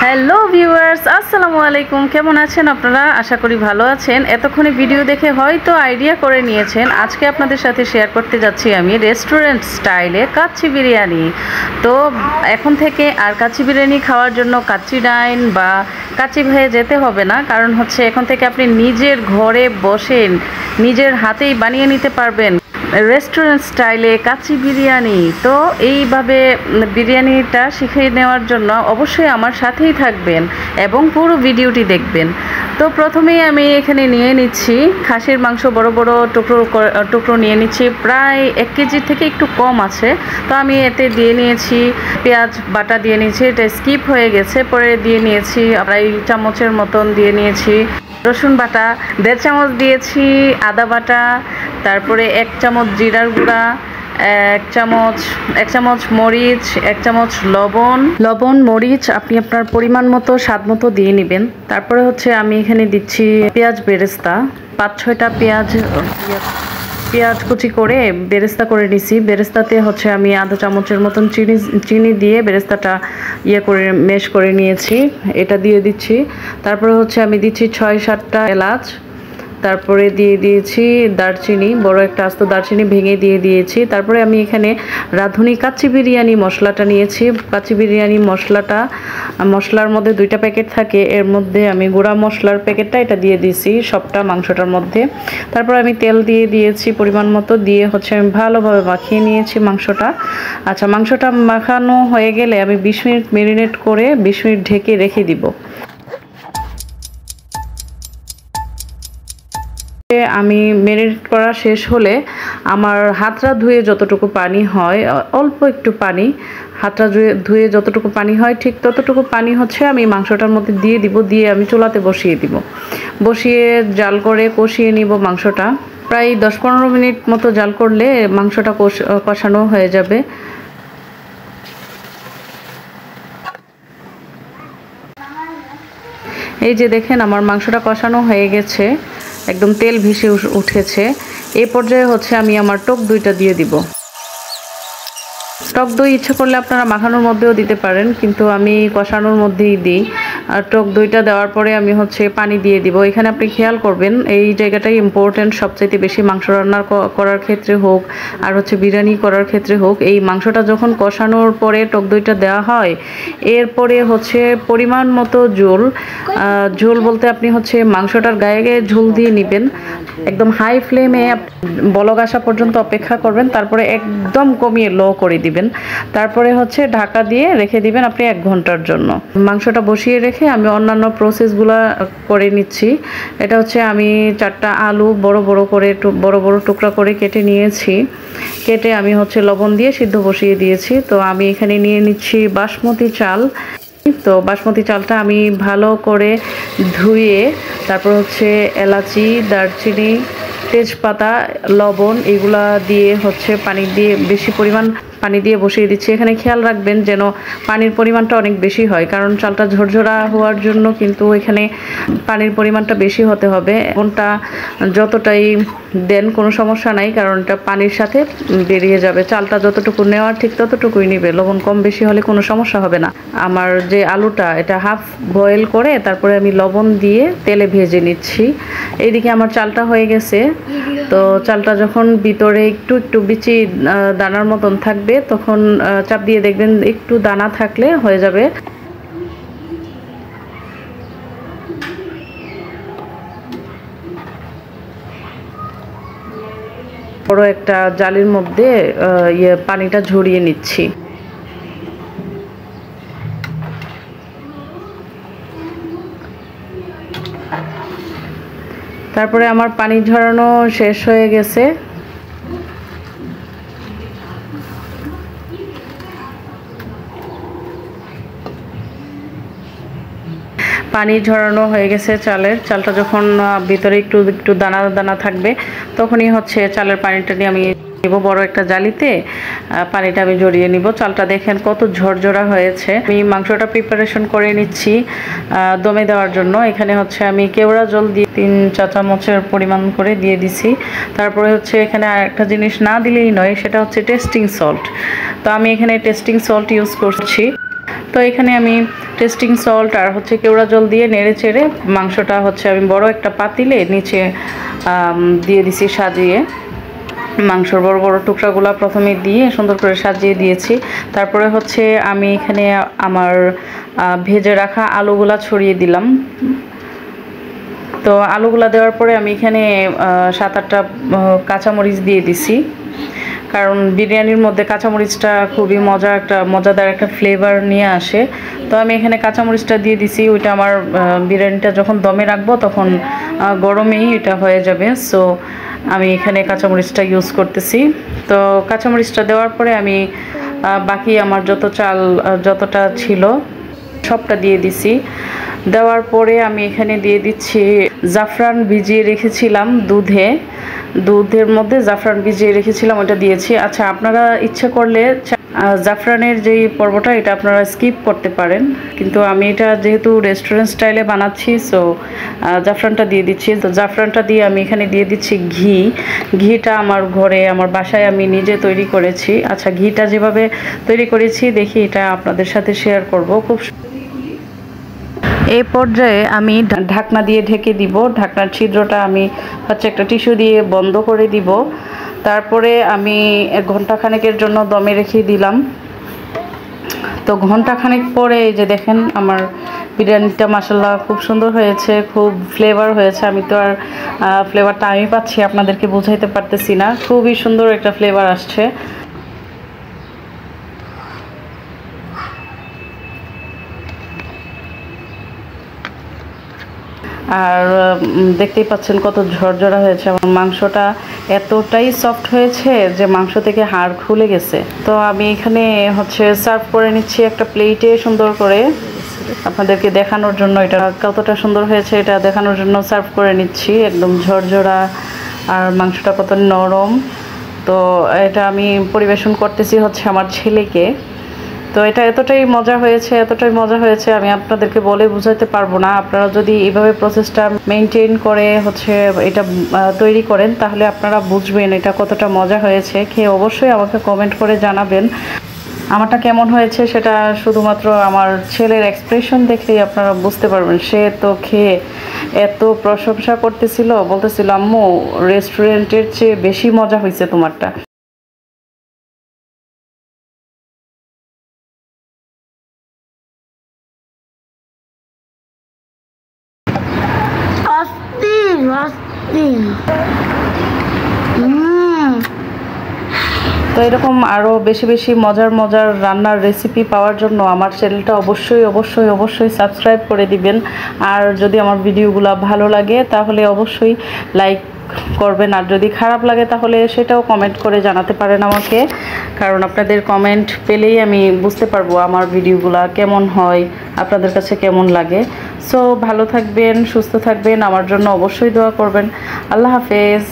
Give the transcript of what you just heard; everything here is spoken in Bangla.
হ্যালো ভিউয়ার্স, আসসালামু আলাইকুম। কেমন আছেন আপনারা? আশা করি ভালো আছেন। এতক্ষণে ভিডিও দেখে হয়তো আইডিয়া করে নিয়েছেন আজকে আপনাদের সাথে শেয়ার করতে যাচ্ছি আমি রেস্টুরেন্ট স্টাইলে কাচ্চি বিরিয়ানি। তো এখন থেকে আর কাচ্চি বিরিয়ানি খাওয়ার জন্য কাচ্চি ডাইন বা কাচ্চি ভাইয়ে যেতে হবে না, কারণ হচ্ছে এখন থেকে আপনি নিজের ঘরে বসেন নিজের হাতেই বানিয়ে নিতে পারবেন রেস্টুরেন্ট স্টাইলে কাচ্চি বিরিয়ানি। তো এইভাবে বিরিয়ানিটা শিখে নেওয়ার জন্য অবশ্যই আমার সাথেই থাকবেন এবং পুরো ভিডিওটি দেখবেন। তো প্রথমেই আমি এখানে নিয়ে নিচ্ছি খাসির মাংস, বড় বড় টুকরো নিয়ে নিচ্ছি, প্রায় 1 কেজি থেকে একটু কম আছে। তো আমি এতে দিয়ে নিয়েছি পেঁয়াজ বাটা, দিয়ে নিয়েছি, এটা স্কিপ হয়ে গেছে, পরে দিয়ে নিয়েছি প্রায় চামচের মতন দিয়ে নিয়েছি রসুন বাটা, 1.5 চামচ দিয়েছি আদা বাটা, তারপরে 1 চামচ জিরার গুঁড়া, 1 চামচ মরিচ, 1 চামচ লবণ মরিচ আপনি আপনার পরিমাণ মতো স্বাদ মতো দিয়ে নেবেন। তারপরে হচ্ছে আমি এখানে দিচ্ছি পেঁয়াজ বেরেস্তা, 5-6টা পেঁয়াজ কুচি করে বেরেস্তা করে নিছি। বেরেস্তাতে হচ্ছে আমি আধা চামচের মতন চিনি দিয়ে বেরেস্তাটা করে মেশ করে নিয়েছি, এটা দিয়ে দিচ্ছি। তারপরে হচ্ছে আমি দিচ্ছি 6-7টা এলাচ, তারপরে দিয়ে দিয়েছি দারচিনি, বড় একটা আস্ত দারচিনি ভেঙে দিয়ে দিয়েছি। তারপরে আমি এখানে রাঁধুনি কাচ্চি বিরিয়ানি মশলাটা নিয়েছি। কাচ্চি বিরিয়ানি মশলার মধ্যে 2টা প্যাকেট থাকে, এর মধ্যে আমি গুঁড়া মশলার প্যাকেটটা এটা দিয়ে দিয়েছি সবটা মাংসটার মধ্যে। তারপর আমি তেল দিয়ে দিয়েছি পরিমাণ মতো, দিয়ে হচ্ছে আমি ভালোভাবে মাখিয়ে নিয়েছি মাংসটা। আচ্ছা, মাংসটা মাখানো হয়ে গেলে আমি 20 মিনিট ম্যারিনেট করে 20 মিনিট ঢেকে রেখে দিব। আমি ম্যারিনেট করা শেষ হলে আমার হাতটা ধুয়ে যতটুকু পানি হয়, অল্প একটু পানি, হাতটা ধুয়ে যতটুকু পানি হয় ঠিক ততটুকু পানি হচ্ছে আমি মাংসটার মধ্যে দিয়ে দিব, দিয়ে আমি চুলাতে বসিয়ে দিব। বসিয়ে জাল করে কষিয়ে নিব মাংসটা। প্রায় 10-15 মিনিট মতো জাল করলে মাংসটা কষানো হয়ে যাবে। এই যে দেখেন আমার মাংসটা কষানো হয়ে গেছে, একদম তেল ভেসে উঠেছে। এই পর্যায়ে হচ্ছে আমি আমার টক দইটা দিয়ে দিব। টক দই ইচ্ছা করলে আপনারা মাখানোর মধ্যেও দিতে পারেন, কিন্তু আমি কষানোর মধ্যেই দিই। আর টক দইটা দেওয়ার পরে আমি হচ্ছে পানি দিয়ে দিব। এখানে আপনি খেয়াল করবেন, এই জায়গাটাই ইম্পর্টেন্ট সবচাইতে বেশি, মাংস রান্না করার ক্ষেত্রে হোক আর হচ্ছে বিরিয়ানি করার ক্ষেত্রে হোক, এই মাংসটা যখন কষানোর পরে টক দইটা দেওয়া হয়, এরপরে হচ্ছে পরিমাণ মতো ঝোল বলতে আপনি হচ্ছে মাংসটার গায়ে গায়ে ঝোল দিয়ে নেবেন। একদম হাই ফ্লেমে বলক আসা পর্যন্ত অপেক্ষা করবেন, তারপরে একদম কমিয়ে লো করে দিবেন। তারপরে হচ্ছে ঢাকা দিয়ে রেখে দিবেন আপনি 1 ঘন্টার জন্য। মাংসটা বসিয়ে রেখে আমি অন্যান্য প্রসেসগুলো করে নিচ্ছি। এটা হচ্ছে আমি 4টা আলু বড় বড় টুকরা করে কেটে নিয়েছি। কেটে আমি হচ্ছে লবণ দিয়ে সিদ্ধ বসিয়ে দিয়েছি। তো আমি এখানে নিয়ে নিচ্ছি বাসমতি চাল। তো বাসমতি চালটা আমি ভালো করে ধুয়ে তারপর হচ্ছে এলাচি, দারচিনি, তেজপাতা, লবণ এগুলা দিয়ে হচ্ছে বেশি পরিমাণ পানি দিয়ে বসিয়ে দিচ্ছি। এখানে খেয়াল রাখবেন যেন পানির পরিমাণটা অনেক বেশি হয়, কারণ চালটা ঝরঝরা হওয়ার জন্য কিন্তু এখানে পানির পরিমাণটা বেশি হতে হবে। লবণটা যতটাই দেন কোনো সমস্যা নাই, কারণ এটা পানির সাথে বেরিয়ে যাবে। চালটা যতটুকু নেওয়ার ঠিক ততটুকুই নেবে, লবণ কম বেশি হলে কোনো সমস্যা হবে না। আমার যে আলুটা এটা হাফ বয়েল করে তারপরে আমি লবণ দিয়ে তেলে ভেজে নিচ্ছি। এইদিকে আমার চালটা হয়ে গেছে। তো চালটা যখন ভিতরে একটু বিচি দানার মতন থাকবে, তখন চাপ দিয়ে দেখবেন একটু দানা থাকলে হয়ে যাবে। বড় একটা জালির মধ্যে পানিটা ঝরিয়ে নিচ্ছি। তারপরে আমার পানি ঝরানো শেষ হয়ে গেছে। পানি ঝরানো হয়ে গেছে চালটা যখন ভিতরে একটু দানা থাকবে, তখনই হচ্ছে চালের পানিটা নিয়ে আমি বড় একটা জালিতে পানিটা আমি ঝরিয়ে নিব। চালটা দেখেন কত ঝরঝরা হয়েছে। আমি মাংসটা প্রিপারেশন করে নিচ্ছি দমে দেওয়ার জন্য। এখানে হচ্ছে আমি কেওড়া জল দিয়ে 3 চা চামচের পরিমাণ করে দিয়ে দিছি। তারপরে হচ্ছে এখানে আরেকটা জিনিস না দিলেই নয়, সেটা হচ্ছে টেস্টিং সল্ট। তো আমি এখানে টেস্টিং সল্ট ইউজ করছি। তো এখানে আমি টেস্টিং সল্ট আর হচ্ছে কেওড়া জল দিয়ে নেড়ে চেড়ে মাংসটা হচ্ছে আমি বড় একটা পাতিলে নিচে দিয়ে দিছি সাজিয়ে। মাংসর বড় বড় টুকরাগুলো প্রথমে দিয়ে সুন্দর করে সাজিয়ে দিয়েছি। তারপরে হচ্ছে আমি এখানে আমার ভেজে রাখা আলুগুলা ছড়িয়ে দিলাম। তো আলুগুলা দেওয়ার পরে আমি এখানে 7-8টা কাঁচামরিচ দিয়ে দিছি, কারণ বিরিয়ানির মধ্যে কাঁচামরিচটা খুবই মজাদার একটা ফ্লেভার নিয়ে আসে। তো আমি এখানে কাঁচামরিচটা দিয়ে দিছি। ওইটা আমার বিরিয়ানিটা যখন দমে রাখবো তখন গরমেই এটা হয়ে যাবে। সো আমি এখানে কাঁচামরিচটা ইউজ করতেছি। তো কাঁচামরিচটা দেওয়ার পরে আমি বাকি আমার যতটা ছিল সবটা দিয়ে দিছি। দেওয়ার পরে আমি এখানে দিয়ে দিচ্ছি জাফরান ভিজিয়ে রেখেছিলাম দুধের মধ্যে জাফরান ভিজিয়ে রেখেছিলাম, ওটা দিয়েছি। আচ্ছা, আপনারা ইচ্ছা করলে জাফরানের যেই পর্বটা এটা আপনারা স্কিপ করতে পারেন, কিন্তু আমি এটা যেহেতু রেস্টুরেন্ট স্টাইলে বানাচ্ছি সো জাফরানটা দিয়ে দিচ্ছি। তো জাফরানটা দিয়ে আমি এখানে দিয়ে দিচ্ছি ঘিটা আমার ঘরে আমার বাসায় আমি নিজে তৈরি করেছি। আচ্ছা, ঘিটা যেভাবে তৈরি করেছি দেখি এটা আপনাদের সাথে শেয়ার করব। এই পর্যায়ে আমি ঢাকনা দিয়ে ঢেকে দিব। ঢাকনার ছিদ্রটা আমি হচ্ছে একটা টিস্যু দিয়ে বন্ধ করে দিব। তারপরে আমি ঘন্টাখানেকের জন্য দমে রেখে দিলাম। তো ঘন্টাখানেক পরে এই যে দেখেন আমার বিরিয়ানিটা মাশাআল্লাহ খুব সুন্দর হয়েছে, খুব ফ্লেভার হয়েছে। আমি তো আর ফ্লেভারটা আমি পাচ্ছি, আপনাদেরকে বোঝাইতে পারতেছি না। খুবই সুন্দর একটা ফ্লেভার আসছে। আর দেখতেই পাচ্ছেন কত ঝরঝরা হয়েছে। আমার মাংসটা এতটাই সফট হয়েছে যে মাংস থেকে হাড় খুলে গেছে। তো আমি এখানে হচ্ছে সার্ভ করে নিচ্ছি একটা প্লেটে সুন্দর করে আপনাদেরকে দেখানোর জন্য। এটা কতটা সুন্দর হয়েছে এটা দেখানোর জন্য সার্ভ করে নিচ্ছি। একদম ঝরঝরা আর মাংসটা কত নরম। তো এটা আমি পরিবেশন করতেছি হচ্ছে আমার ছেলেকে। তো এটা এতটাই মজা হয়েছে আমি আপনাদেরকে বলে বোঝাতে পারবো না। আপনারা যদি এইভাবে প্রসেসটা মেনটেন করে হচ্ছে এটা তৈরি করেন তাহলে আপনারা বুঝবেন এটা কতটা মজা হয়েছে। খেয়ে অবশ্যই আমাকে কমেন্ট করে জানাবেন আমারটা কেমন হয়েছে। সেটা শুধুমাত্র আমার ছেলের এক্সপ্রেশন দেখলেই আপনারা বুঝতে পারবেন। সে তো খেয়ে এত প্রশংসা করতেছিল, বলতেছিল আম্মু রেস্টুরেন্টের চেয়ে বেশি মজা হয়েছে তোমারটা। তো এরকম আরও বেশি মজার রান্নার রেসিপি পাওয়ার জন্য আমার চ্যানেলটা অবশ্যই সাবস্ক্রাইব করে দিবেন। আর যদি আমার ভিডিওগুলো ভালো লাগে তাহলে অবশ্যই লাইক করবেন, আর যদি খারাপ লাগে তাহলে সেটাও কমেন্ট করে জানাতে পারেন আমাকে, কারণ আপনাদের কমেন্ট পেলেই আমি বুঝতে পারবো আমার ভিডিওগুলো কেমন হয়, আপনাদের কাছে কেমন লাগে। সো ভালো থাকবেন, সুস্থ থাকবেন, আমার জন্য অবশ্যই দোয়া করবেন। আল্লাহ হাফেজ।